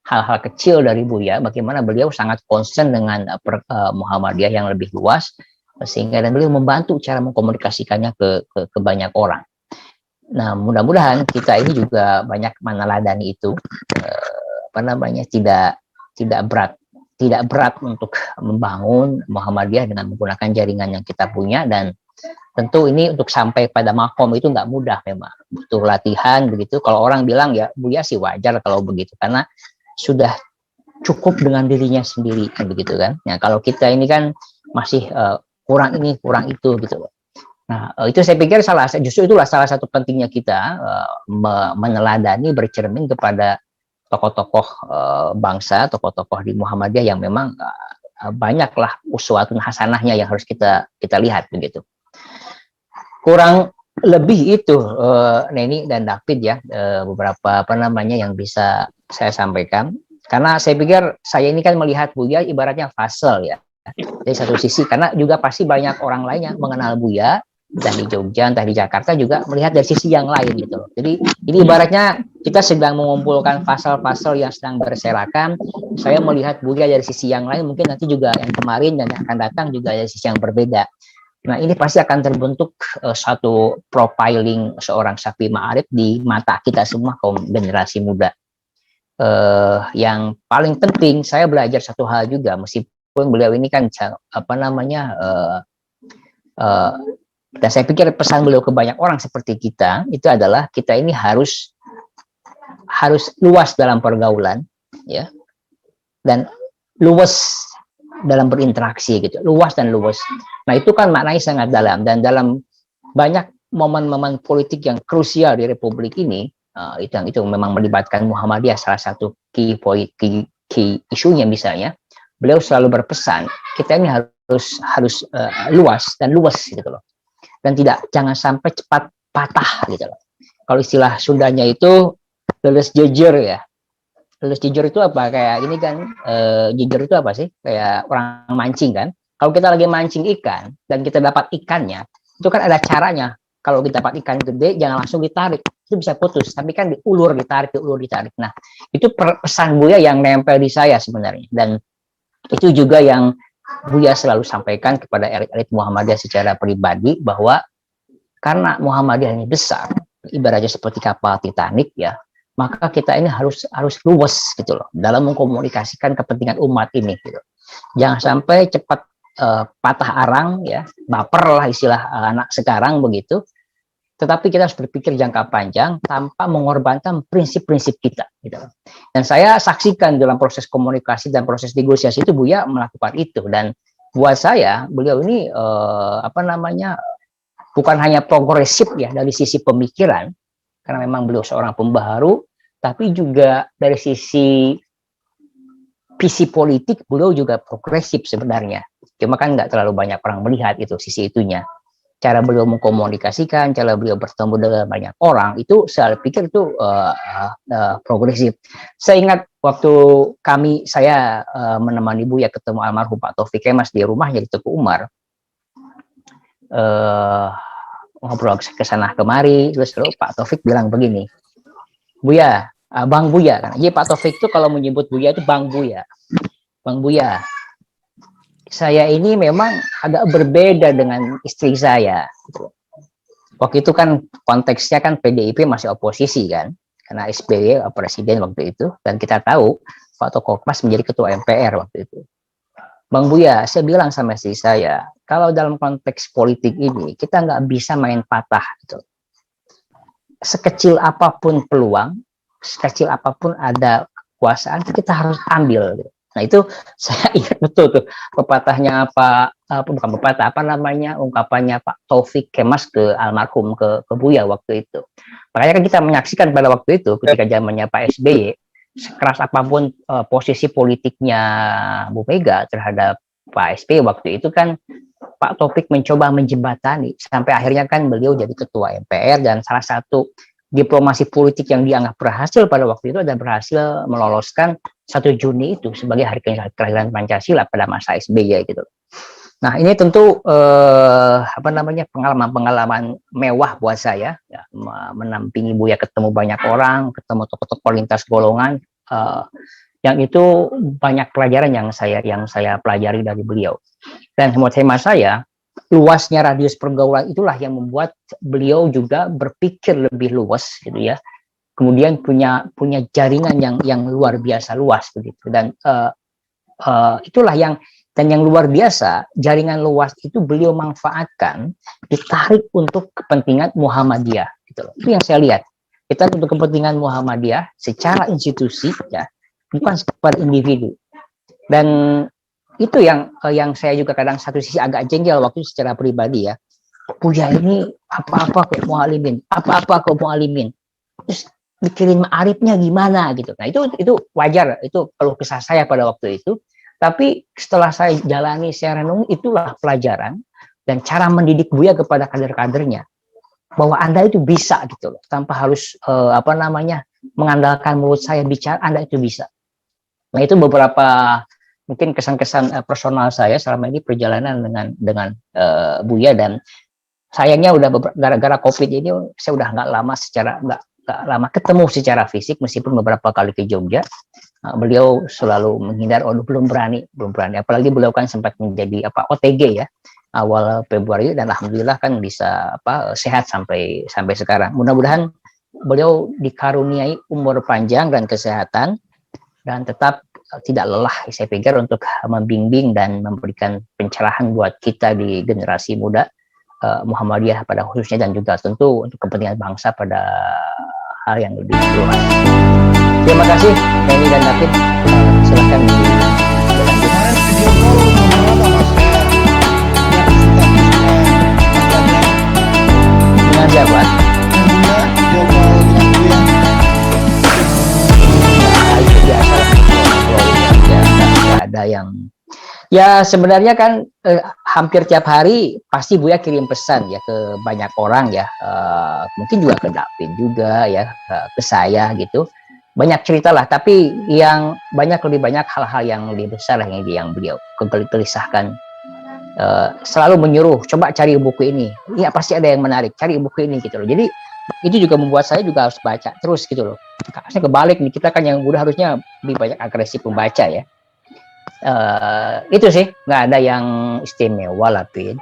hal-hal kecil dari Buya, bagaimana beliau sangat concern dengan Muhammadiyah yang lebih luas, sehingga dan beliau membantu cara mengkomunikasikannya ke banyak orang. Nah, mudah-mudahan kita ini juga banyak meneladani itu, tidak berat untuk membangun Muhammadiyah dengan menggunakan jaringan yang kita punya. Dan tentu ini untuk sampai pada makom itu nggak mudah, memang butuh latihan begitu. Kalau orang bilang ya Buya sih wajar kalau begitu, karena sudah cukup dengan dirinya sendiri kan begitu kan. Nah, kalau kita ini kan masih kurang ini kurang itu gitu. Nah, itu saya pikir justru itulah salah satu pentingnya kita meneladani, bercermin kepada tokoh-tokoh bangsa, tokoh-tokoh di Muhammadiyah yang memang banyaklah uswatun hasanahnya yang harus kita lihat begitu. Kurang lebih itu Neni dan David, ya, beberapa yang bisa saya sampaikan. Karena saya pikir saya ini kan melihat Buya ibaratnya puzzle, ya. Dari satu sisi, karena juga pasti banyak orang lain yang mengenal Buya, entah di Jogja, entah di Jakarta juga melihat dari sisi yang lain gitu loh. Jadi ini ibaratnya kita sedang mengumpulkan pasal-pasal yang sedang berserakan. Saya melihat Buya dari sisi yang lain, mungkin nanti juga yang kemarin dan yang akan datang juga dari sisi yang berbeda. Nah, ini pasti akan terbentuk satu profiling seorang Syafi'i Ma'arif di mata kita semua kaum generasi muda. Yang paling penting saya belajar satu hal juga, meskipun beliau ini kan apa namanya dan saya pikir pesan beliau ke banyak orang seperti kita itu adalah kita ini harus luas dalam pergaulan, ya, dan luas dalam berinteraksi gitu, luas dan luas. Nah itu kan maknanya sangat dalam, dan dalam banyak momen-momen politik yang krusial di Republik ini, itu memang melibatkan Muhammadiyah, salah satu key isunya misalnya, beliau selalu berpesan kita ini harus luas dan luas gitu loh, dan jangan sampai cepat patah gitu loh. Kalau istilah Sundanya itu lulus jujur ya. Lulus jujur itu apa? Kayak ini kan, jujur itu apa sih? Kayak orang mancing kan. Kalau kita lagi mancing ikan dan kita dapat ikannya, itu kan ada caranya. Kalau kita dapat ikan gede, jangan langsung ditarik, itu bisa putus. Tapi kan diulur ditarik. Nah, itu pesan Buya yang nempel di saya sebenarnya. Dan itu juga yang Buya selalu sampaikan kepada elit-elit Muhammadiyah secara pribadi, bahwa karena Muhammadiyah ini besar, ibaratnya seperti kapal Titanic ya, maka kita ini harus luwes gitu loh dalam mengkomunikasikan kepentingan umat ini gitu. Jangan sampai cepat patah arang ya, baper lah istilah anak sekarang begitu. Tetapi kita harus berpikir jangka panjang tanpa mengorbankan prinsip-prinsip kita gitu. Dan saya saksikan dalam proses komunikasi dan proses negosiasi itu Buya melakukan itu, dan buat saya beliau ini apa namanya, bukan hanya progresif ya dari sisi pemikiran, karena memang beliau seorang pembaharu, tapi juga dari sisi visi politik beliau juga progresif sebenarnya. Cuma kan nggak terlalu banyak orang melihat itu sisi itunya. Cara beliau mengkomunikasikan, cara beliau bertemu dengan banyak orang, itu saya pikir itu progresif. Saya ingat waktu saya menemani Buya ketemu almarhum Pak Taufik Kemas di rumahnya di Teguh Umar, ngobrol ke sana kemari, terus Pak Taufik bilang begini, Buya, Bang Buya kan. Jadi Pak Taufik itu kalau menyebut Buya itu Bang Buya. Bang Buya, saya ini memang agak berbeda dengan istri saya. Waktu itu kan konteksnya kan PDIP masih oposisi kan, karena SBY presiden waktu itu, dan kita tahu Pak Tokokmas menjadi ketua MPR waktu itu. Bang Buya, saya bilang sama istri saya, kalau dalam konteks politik ini kita nggak bisa main patah gitu. Sekecil apapun peluang, sekecil apapun ada kekuasaan, kita harus ambil gitu. Nah itu saya ingat betul tuh pepatahnya bukan pepatah, apa namanya, ungkapannya Pak Taufik Kemas ke almarhum ke Buya waktu itu. Makanya kan kita menyaksikan pada waktu itu ketika zamannya Pak SBY, sekeras apapun posisi politiknya Bu Mega terhadap Pak SBY waktu itu kan, Pak Taufik mencoba menjembatani sampai akhirnya kan beliau jadi ketua MPR, dan salah satu diplomasi politik yang dianggap berhasil pada waktu itu adalah berhasil meloloskan 1 Juni itu sebagai hari kelahiran Pancasila pada masa SBY gitu. Nah ini tentu apa namanya, pengalaman mewah buat saya ya, menampingi Buya ketemu banyak orang, ketemu tokoh-tokoh lintas golongan, yang itu banyak pelajaran yang saya pelajari dari beliau. Dan menurut hemat saya, luasnya radius pergaulan itulah yang membuat beliau juga berpikir lebih luas gitu ya, kemudian punya jaringan yang luar biasa luas begitu, dan itulah yang luar biasa, jaringan luas itu beliau manfaatkan, ditarik untuk kepentingan Muhammadiyah gitu loh. Itu yang saya lihat, kita untuk kepentingan Muhammadiyah secara institusi ya, bukan sekedar individu. Dan itu yang saya juga kadang satu sisi agak jengkel waktu secara pribadi ya, Buya ini apa-apa kok mualimin, apa-apa kok mualimin, terus mikirin ma'arifnya gimana gitu. Nah itu wajar, itu keluh kesah saya pada waktu itu. Tapi setelah saya jalani, saya renungi, itulah pelajaran dan cara mendidik Buya kepada kader-kadernya, bahwa Anda itu bisa gitu loh, tanpa harus apa namanya, mengandalkan mulut saya bicara, Anda itu bisa. Nah itu beberapa mungkin kesan-kesan personal saya selama ini perjalanan dengan Buya, dan sayangnya udah gara-gara COVID ini saya udah nggak lama ketemu secara fisik, meskipun beberapa kali ke Jogja. Beliau selalu menghindar, belum berani. Apalagi beliau kan sempat menjadi OTG ya awal Februari, dan alhamdulillah kan bisa sehat sampai sekarang. Mudah-mudahan beliau dikaruniai umur panjang dan kesehatan, dan tetap tidak lelah, saya pikir, untuk membimbing dan memberikan pencerahan buat kita di generasi muda Muhammadiyah pada khususnya, dan juga tentu untuk kepentingan bangsa pada hal yang lebih luas. Terima kasih Neni dan David. Silakan dilanjut. Dengan siapa? Itu biasa lah. Nggak ada yang ya, sebenarnya kan hampir tiap hari pasti Buya kirim pesan ya ke banyak orang ya, mungkin juga ke David juga ya, ke saya gitu. Banyak cerita lah, tapi yang lebih banyak hal-hal yang lebih besar lah yang beliau gelisahkan. Selalu menyuruh, coba cari buku ini, ya pasti ada yang menarik, cari buku ini gitu loh. Jadi itu juga membuat saya juga harus baca terus gitu loh. Harusnya kebalik nih, kita kan yang muda harusnya lebih banyak agresif membaca ya. Itu sih, nggak ada yang istimewa lah, Pin.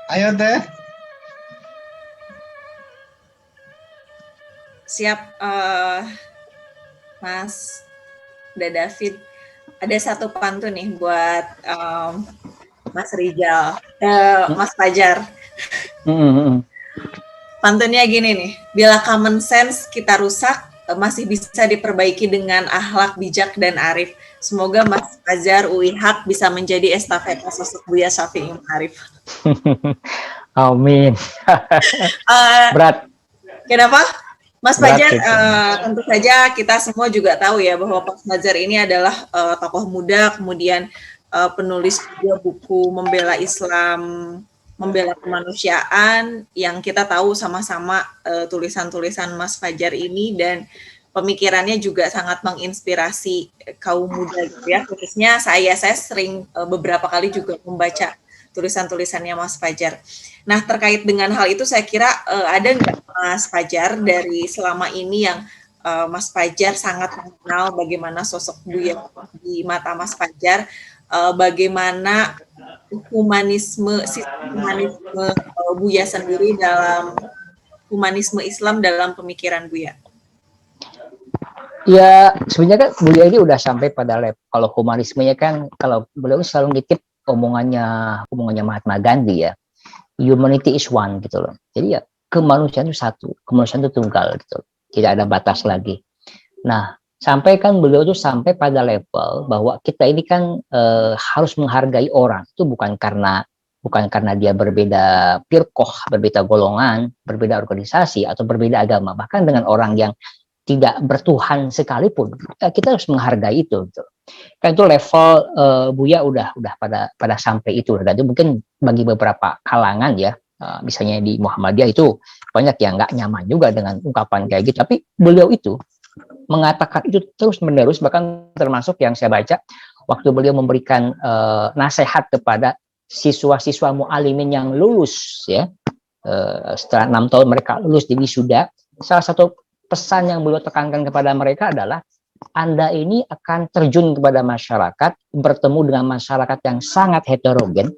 Ayo Teh. Siap, Mas David. Ada satu pantun nih buat Mas Rijal, Mas Fajar. Pantunnya gini nih, bila common sense kita rusak, masih bisa diperbaiki dengan akhlak bijak dan arif. Semoga Mas Fajar Uihak bisa menjadi estafeta sosok Buya Syafi'i Ma'arif. Amin. Berat. Kenapa? Mas Fajar, tentu saja kita semua juga tahu ya bahwa Mas Fajar ini adalah tokoh muda, kemudian penulis juga buku membela Islam, membela kemanusiaan, yang kita tahu sama-sama tulisan-tulisan Mas Fajar ini, dan pemikirannya juga sangat menginspirasi kaum muda gitu ya. Khususnya saya sering beberapa kali juga membaca tulisan-tulisannya Mas Fajar. Nah, terkait dengan hal itu saya kira ada nggak Mas Fajar dari selama ini yang Mas Fajar sangat mengenal bagaimana sosok Buya di mata Mas Fajar, bagaimana sistem humanisme Buya sendiri dalam humanisme Islam dalam pemikiran Buya? Ya, sebenarnya kan Buya ini udah sampai pada level, kalau humanismenya kan, kalau beliau selalu ngitip omongannya Mahatma Gandhi ya, humanity is one gitu loh. Jadi ya, kemanusiaan itu satu, kemanusiaan itu tunggal gitu, tidak ada batas lagi. Nah, sampai kan beliau tuh sampai pada level bahwa kita ini kan harus menghargai orang itu bukan karena dia berbeda firqah, berbeda golongan, berbeda organisasi atau berbeda agama, bahkan dengan orang yang tidak bertuhan sekalipun kita harus menghargai itu gitu. Kan itu level Buya udah pada sampai itu, dan itu mungkin bagi beberapa kalangan ya, misalnya di Muhammadiyah itu banyak yang nggak nyaman juga dengan ungkapan kayak gitu, tapi beliau itu mengatakan itu terus menerus, bahkan termasuk yang saya baca waktu beliau memberikan nasihat kepada siswa-siswa mu'alimin yang lulus ya, setelah 6 tahun mereka lulus di wisuda, salah satu pesan yang beliau tekankan kepada mereka adalah, Anda ini akan terjun kepada masyarakat, bertemu dengan masyarakat yang sangat heterogen,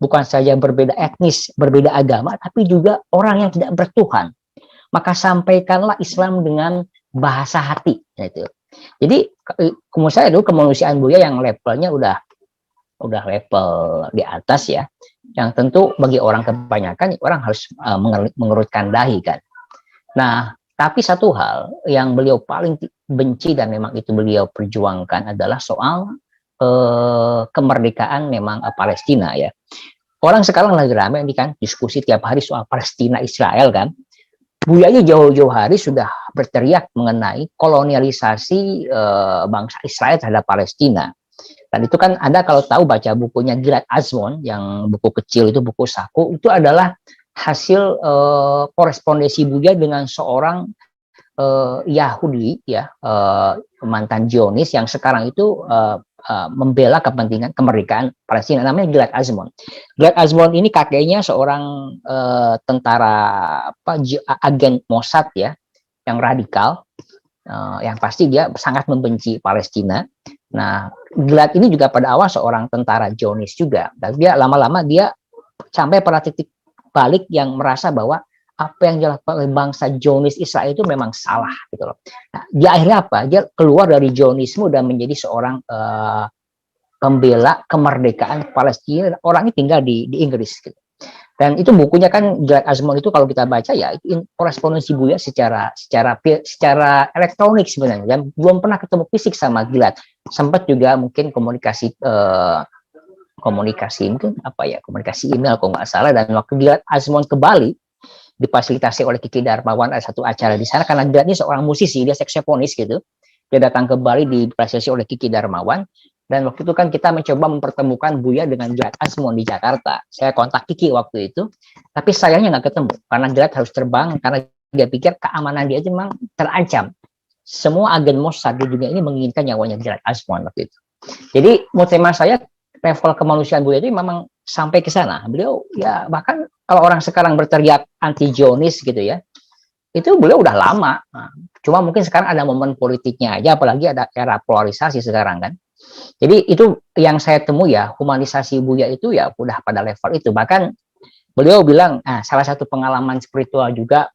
bukan saja berbeda etnis, berbeda agama, tapi juga orang yang tidak bertuhan. Maka sampaikanlah Islam dengan bahasa hati. Gitu. Jadi menurut saya itu kemanusiaan Buya yang levelnya udah level di atas ya. Yang tentu bagi orang kebanyakan, orang harus mengerutkan dahi kan. Nah, tapi satu hal yang beliau paling benci dan memang itu beliau perjuangkan adalah soal kemerdekaan memang Palestina ya. Orang sekarang lagi ramai ini kan diskusi tiap hari soal Palestina Israel kan. Buya ini jauh-jauh hari sudah berteriak mengenai kolonialisasi bangsa Israel terhadap Palestina. Dan itu kan Anda kalau tahu baca bukunya Gilad Azmon, yang buku kecil itu, buku saku, itu adalah hasil korespondensi Buya dengan seorang Yahudi ya, mantan Zionis yang sekarang itu membela kepentingan kemerdekaan Palestina, namanya Gilad Azmon. Gilad Azmon ini kakeknya seorang tentara agen Mossad ya, yang radikal, yang pasti dia sangat membenci Palestina. Nah, Gilad ini juga pada awal seorang tentara Zionis juga, dan dia lama-lama dia sampai pada titik balik yang merasa bahwa apa yang dilakukan oleh bangsa Zionis Israel itu memang salah gitu loh. Nah, dia akhirnya apa? Dia keluar dari Zionisme dan menjadi seorang pembela kemerdekaan Palestina. Orangnya tinggal di Inggris gitu. Dan itu bukunya kan Gilad Azmon itu kalau kita baca ya itu korespondensi Buya secara elektronik sebenarnya, dan belum pernah ketemu fisik sama Gilad. Sempat juga mungkin komunikasi mungkin komunikasi email kalau nggak salah, dan waktu Gilad Azmon ke Bali difasilitasi oleh Kiki Darmawan, ada satu acara di sana karena Gilad ini seorang musisi, dia saksofonis gitu. Dia datang ke Bali difasilitasi oleh Kiki Darmawan, dan waktu itu kan kita mencoba mempertemukan Buya dengan Gilad Azmon di Jakarta. Saya kontak Kiki waktu itu, tapi sayangnya nggak ketemu karena Gilad harus terbang karena dia pikir keamanan dia itu memang terancam. Semua agen Mossad juga ini menginginkan nyawanya Gilad Azmon waktu itu. Jadi tema saya level kemanusiaan Buya itu memang sampai ke sana. Beliau ya bahkan kalau orang sekarang berteriak anti Zionis gitu ya, itu beliau udah lama. Nah, cuma mungkin sekarang ada momen politiknya aja, apalagi ada era polarisasi sekarang kan. Jadi itu yang saya temui ya, humanisasi Buya itu ya udah pada level itu. Bahkan beliau bilang, salah satu pengalaman spiritual juga,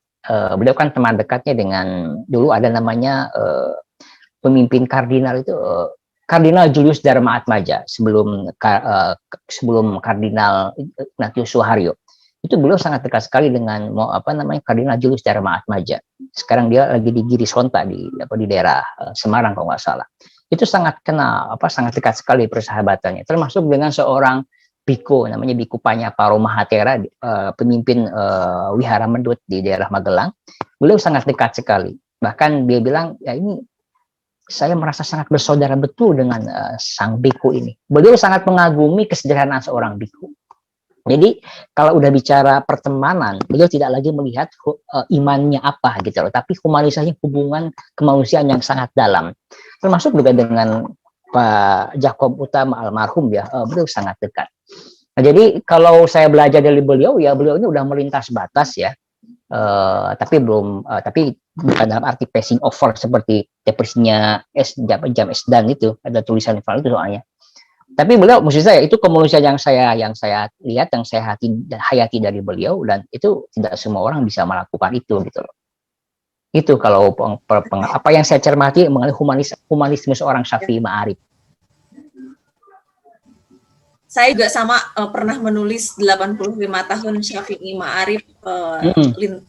beliau kan teman dekatnya dengan dulu ada namanya pemimpin kardinal itu Kardinal Julius Darma-Atmaja sebelum Kardinal Ignatius Suharyo. Itu beliau sangat dekat sekali dengan Kardinal Julius Darma-Atmaja. Sekarang dia lagi di Girisonta di daerah Semarang kalau nggak salah. Itu sangat kenal, sangat dekat sekali persahabatannya. Termasuk dengan seorang Biko, namanya Biku Panyaparo Mahatera, pemimpin Wihara Mendut di daerah Magelang. Beliau sangat dekat sekali. Bahkan dia bilang, ya ini saya merasa sangat bersaudara betul dengan sang biku ini. Beliau sangat mengagumi kesederhanaan seorang biku. Jadi kalau udah bicara pertemanan, beliau tidak lagi melihat imannya apa gitu loh, tapi humanisasi hubungan kemanusiaan yang sangat dalam. Termasuk juga dengan Pak Jakob Utama almarhum ya, beliau sangat dekat. Nah, jadi kalau saya belajar dari beliau ya, beliau ini udah melintas batas ya. Tapi bukan dalam arti passing over seperti depresinya jam Esdan itu, ada tulisan itu soalnya. Tapi beliau, maksud saya itu kemanusiaan yang saya lihat, yang saya hayati dari beliau, dan itu tidak semua orang bisa melakukan itu gitu loh. Itu kalau apa yang saya cermati mengenai humanisme seorang Syafi'i Ma'arif. Saya juga sama pernah menulis 85 tahun Syafi'i Ma'arif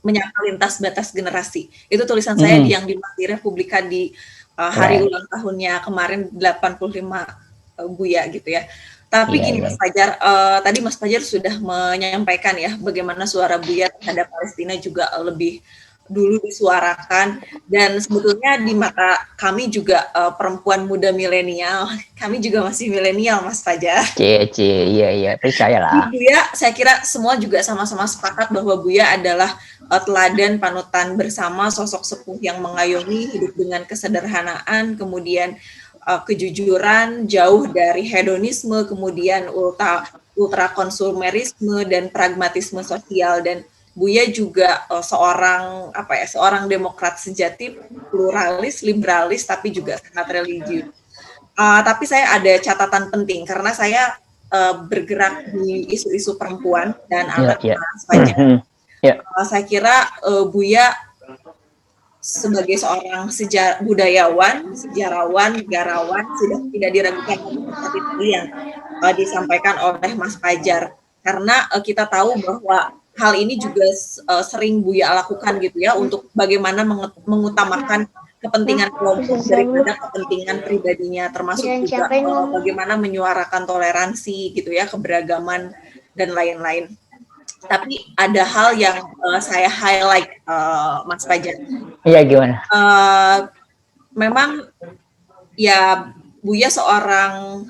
menyapa lintas batas generasi. Itu tulisan saya yang dipublikasikan di hari ulang tahunnya kemarin 85 Buya gitu ya. Tapi gini Mas Fajar, tadi Mas Fajar sudah menyampaikan ya bagaimana suara Buya terhadap Palestina juga lebih dulu disuarakan, dan sebetulnya di mata kami juga perempuan muda milenial, kami juga masih milenial Mas Fajar. Iya percayalah. Buya, saya kira semua juga sama-sama sepakat bahwa Buya adalah teladan panutan bersama, sosok sepuh yang mengayomi hidup dengan kesederhanaan, kemudian kejujuran, jauh dari hedonisme, kemudian ultra konsumerisme dan pragmatisme sosial. Dan Buya juga seorang demokrat sejati, pluralis, liberalis, tapi juga sangat religius. Tapi saya ada catatan penting karena saya bergerak di isu-isu perempuan dan anak Mas Fajar. Saya kira Buya sebagai seorang budayawan, sejarawan, negarawan sudah tidak diragukan seperti yang disampaikan oleh Mas Fajar, karena kita tahu bahwa hal ini juga sering Buya lakukan gitu ya, untuk bagaimana mengutamakan kepentingan kelompok daripada kepentingan pribadinya, termasuk juga bagaimana menyuarakan toleransi gitu ya, keberagaman dan lain-lain. Tapi ada hal yang saya highlight, Mas Fajar. Iya, gimana? Memang ya Buya seorang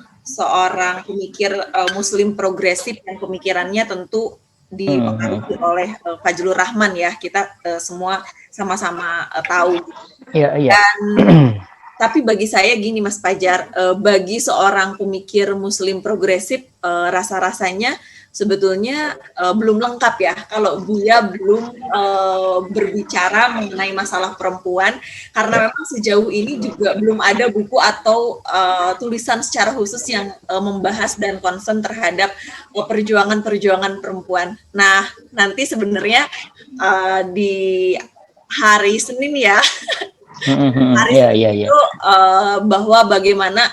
pemikir Muslim progresif, yang pemikirannya tentu dipengaruhi oleh Fajrul Rahman ya, kita semua sama-sama tahu. Iya. Dan Tapi bagi saya gini Mas Fajar, bagi seorang pemikir Muslim progresif, rasa-rasanya sebetulnya belum lengkap ya kalau Buya belum berbicara mengenai masalah perempuan, karena memang sejauh ini juga belum ada buku atau tulisan secara khusus yang membahas dan concern terhadap perjuangan-perjuangan perempuan. Nah, nanti sebenarnya di hari Senin ya, hari Senin itu bahwa bagaimana,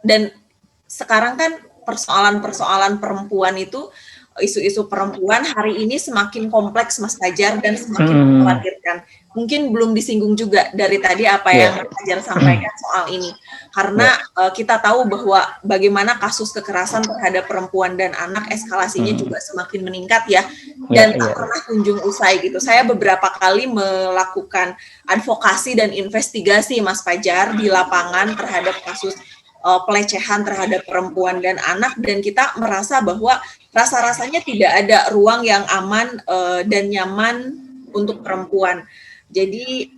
dan sekarang kan persoalan-persoalan perempuan itu, isu-isu perempuan hari ini semakin kompleks Mas Fajar dan semakin mengkhawatirkan. Mungkin belum disinggung juga dari tadi apa yang Mas Fajar sampaikan soal ini. Karena kita tahu bahwa bagaimana kasus kekerasan terhadap perempuan dan anak eskalasinya juga semakin meningkat ya. Dan tak pernah kunjung usai gitu. Saya beberapa kali melakukan advokasi dan investigasi Mas Fajar di lapangan terhadap kasus pelecehan terhadap perempuan dan anak, dan kita merasa bahwa rasa-rasanya tidak ada ruang yang aman dan nyaman untuk perempuan. Jadi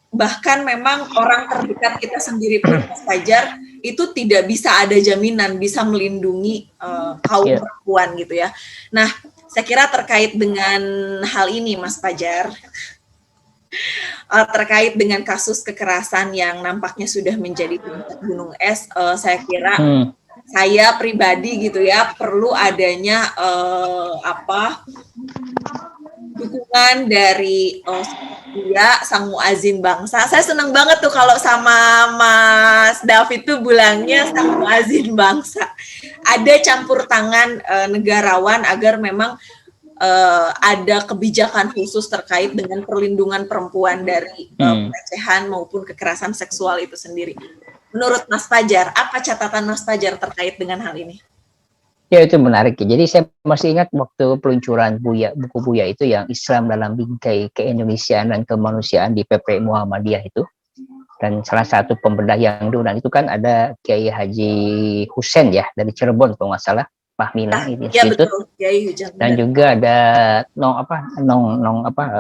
bahkan memang orang terdekat kita sendiri pun Mas Fajar itu tidak bisa ada jaminan bisa melindungi kaum perempuan gitu ya. Nah, saya kira terkait dengan hal ini Mas Fajar, terkait dengan kasus kekerasan yang nampaknya sudah menjadi puncak gunung es, saya kira saya pribadi gitu ya perlu adanya dukungan dari Buya sang muazin bangsa. Saya senang banget tuh kalau sama Mas David tuh bilangnya sang muazin bangsa. Ada campur tangan negarawan agar memang ada kebijakan khusus terkait dengan perlindungan perempuan dari pelecehan maupun kekerasan seksual itu sendiri. Menurut Mas Fajar, apa catatan Mas Fajar terkait dengan hal ini? Ya, itu menarik ya. Jadi saya masih ingat waktu peluncuran buku Buya itu yang Islam dalam Bingkai Keindonesiaan dan Kemanusiaan di PP Muhammadiyah itu. Dan salah satu pembedah yang diundang itu kan ada Kiai Haji Husen ya dari Cirebon kalau nggak salah, Fahmina Institute. Dan juga ada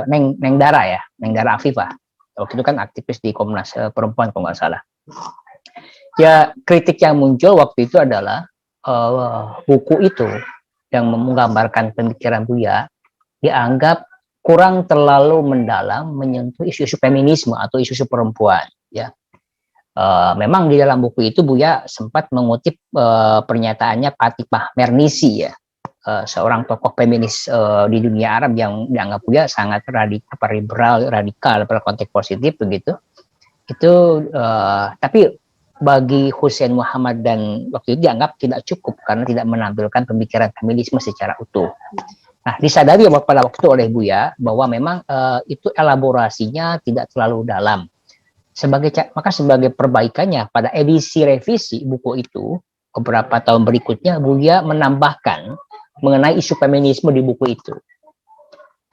Neng Dara ya, Neng Dara Afifah. Waktu itu kan aktivis di Komnas Perempuan kalau nggak salah. Ya, kritik yang muncul waktu itu adalah buku itu yang menggambarkan pemikiran Buya dianggap kurang terlalu mendalam menyentuh isu-isu feminisme atau isu-isu perempuan ya. Memang di dalam buku itu Buya sempat mengutip pernyataannya Fatimah Mernisi ya, seorang tokoh feminis di dunia Arab yang dianggap Buya sangat radikal pada konteks positif begitu. Itu tapi bagi Hussein Muhammad dan waktu itu dianggap tidak cukup karena tidak menampilkan pemikiran feminisme secara utuh. Nah, disadari pada waktu itu oleh Buya bahwa memang itu elaborasinya tidak terlalu dalam. Maka sebagai perbaikannya pada edisi revisi buku itu beberapa tahun berikutnya Buya menambahkan mengenai isu feminisme di buku itu.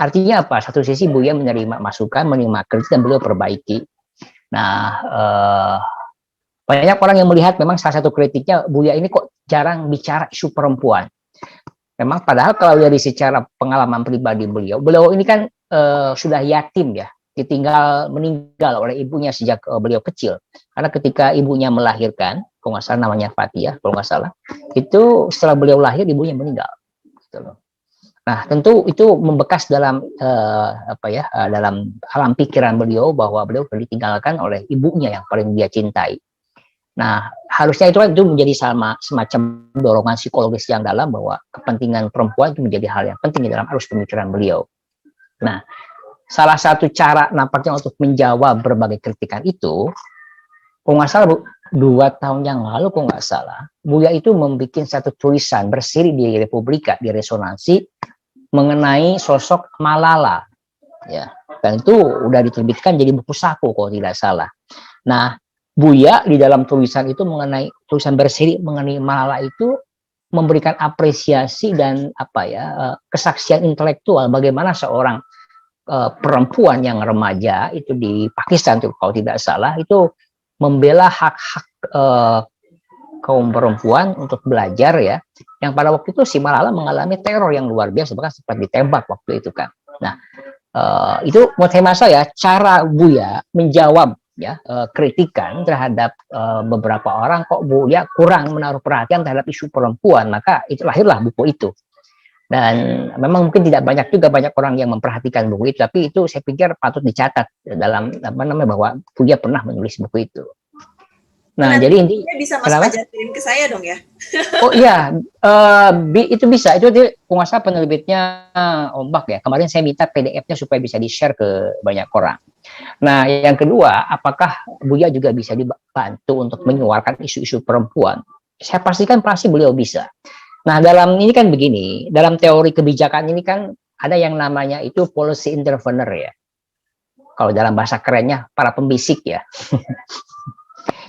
Artinya apa? Satu sisi Buya menerima masukan, menerima kritik dan beliau perbaiki. Nah, banyak orang yang melihat memang salah satu kritiknya Buya ini kok jarang bicara isu perempuan. Memang padahal kalau dari secara pengalaman pribadi beliau ini kan sudah yatim ya, meninggal oleh ibunya sejak beliau kecil. Karena ketika ibunya melahirkan, kalau nggak salah namanya Fatia, kalau nggak salah, itu setelah beliau lahir ibunya meninggal. Gitu loh. Nah, tentu itu membekas dalam dalam alam pikiran beliau bahwa beliau ditinggalkan oleh ibunya yang paling dia cintai. Nah, harusnya itu menjadi semacam dorongan psikologis yang dalam bahwa kepentingan perempuan itu menjadi hal yang penting di dalam arus pemikiran beliau. Nah, salah satu cara nampaknya untuk menjawab berbagai kritikan itu, kalau nggak salah 2 tahun yang lalu, kalau nggak salah, Buya itu membuat satu tulisan berseri di Republika, di Resonansi, mengenai sosok Malala. Ya, dan itu udah diterbitkan jadi buku saku kalau tidak salah. Nah, Buya di dalam tulisan itu tulisan berseri mengenai Malala itu memberikan apresiasi dan kesaksian intelektual bagaimana seorang perempuan yang remaja itu di Pakistan tuh kalau tidak salah itu membela hak-hak kaum perempuan untuk belajar ya, yang pada waktu itu si Malala mengalami teror yang luar biasa, bahkan sempat ditembak waktu itu kan. Nah, itu menurut saya cara Buya menjawab ya kritikan terhadap beberapa orang, kok Buya kurang menaruh perhatian terhadap isu perempuan, maka itu lahirlah buku itu. Dan memang mungkin tidak banyak orang yang memperhatikan buku itu, tapi itu saya pikir patut dicatat dalam bahwa Buya pernah menulis buku itu. Nah, nanti jadi intinya bisa Mas Fajar kirim ke saya dong ya. Oh iya, itu bisa. Itu penguasa penerbitnya Ombak ya. Kemarin saya minta PDF-nya supaya bisa di-share ke banyak orang. Nah, yang kedua, apakah Buya juga bisa dibantu untuk menyuarakan isu-isu perempuan? Saya pastikan pasti beliau bisa. Nah, dalam ini kan begini, dalam teori kebijakan ini kan ada yang namanya itu policy intervener ya. Kalau dalam bahasa kerennya, para pembisik ya.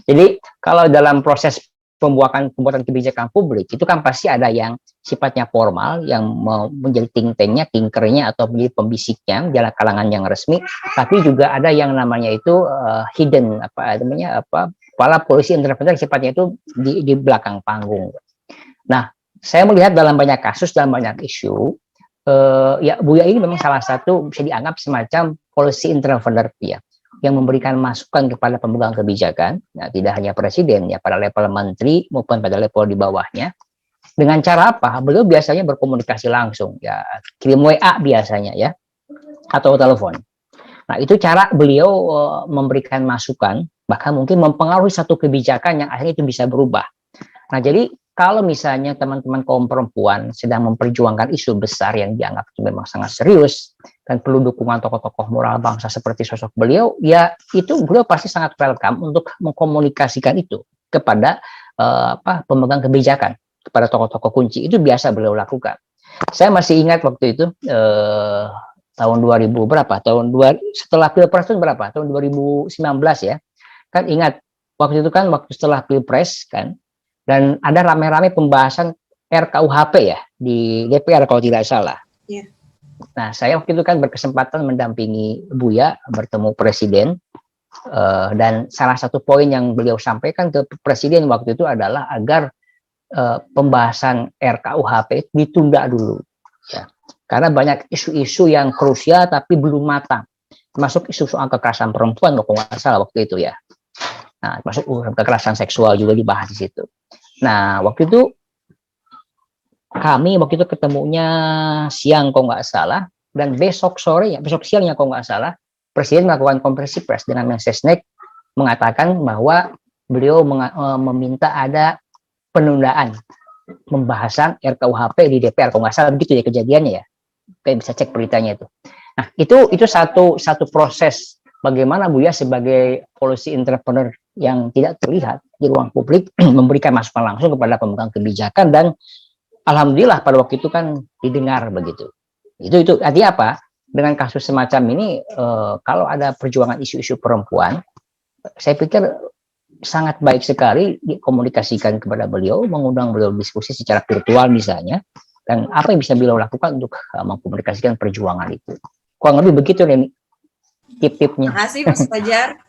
Jadi, kalau dalam proses pembuatan kebijakan publik, itu kan pasti ada yang sifatnya formal, yang mau menjadi think tank-nya, tinkernya, atau menjadi pembisiknya, dalam kalangan yang resmi, tapi juga ada yang namanya itu hidden, kepala polisi intervener sifatnya itu di belakang panggung. Nah, saya melihat dalam banyak kasus, dalam banyak isu, ya Buya ini memang salah satu bisa dianggap semacam policy intervener ya, yang memberikan masukan kepada pemegang kebijakan, ya, tidak hanya presiden ya, pada level menteri maupun pada level di bawahnya. Dengan cara apa? Beliau biasanya berkomunikasi langsung, ya kirim WA biasanya ya, atau telepon. Nah, itu cara beliau memberikan masukan, bahkan mungkin mempengaruhi satu kebijakan yang akhirnya itu bisa berubah. Nah, jadi kalau misalnya teman-teman kaum perempuan sedang memperjuangkan isu besar yang dianggap itu memang sangat serius dan perlu dukungan tokoh-tokoh moral bangsa seperti sosok beliau, ya itu beliau pasti sangat welcome untuk mengkomunikasikan itu kepada pemegang kebijakan, kepada tokoh-tokoh kunci. Itu biasa beliau lakukan. Saya masih ingat waktu itu tahun 2000 berapa? Setelah Pilpres itu berapa? Tahun 2019 ya. Kan ingat waktu itu kan waktu setelah Pilpres kan, dan ada rame-rame pembahasan RKUHP ya di DPR kalau tidak salah. Yeah. Nah, saya waktu itu kan berkesempatan mendampingi Buya bertemu presiden, dan salah satu poin yang beliau sampaikan ke presiden waktu itu adalah agar pembahasan RKUHP ditunda dulu, ya. Karena banyak isu-isu yang krusial tapi belum matang, termasuk isu soal kekerasan perempuan kalau nggak salah waktu itu ya. Nah, termasuk kekerasan seksual juga dibahas di situ. Nah, waktu itu kami ketemunya siang kalau nggak salah, dan besok siangnya kalau nggak salah, Presiden melakukan konferensi pers dengan Mensesnek mengatakan bahwa beliau meminta ada penundaan pembahasan RKUHP di DPR kalau nggak salah, begitu ya kejadiannya ya. Kayak bisa cek beritanya itu. Nah, itu satu proses bagaimana Buya sebagai policy entrepreneur yang tidak terlihat di ruang publik memberikan masukan langsung kepada pemegang kebijakan, dan alhamdulillah pada waktu itu kan didengar begitu. Itu artinya apa? Dengan kasus semacam ini, kalau ada perjuangan isu-isu perempuan, saya pikir sangat baik sekali dikomunikasikan kepada beliau, mengundang beliau diskusi secara virtual misalnya, dan apa yang bisa beliau lakukan untuk mengkomunikasikan perjuangan itu. Kurang lebih begitu nih tip-tipnya. Terima kasih Mas Fajar.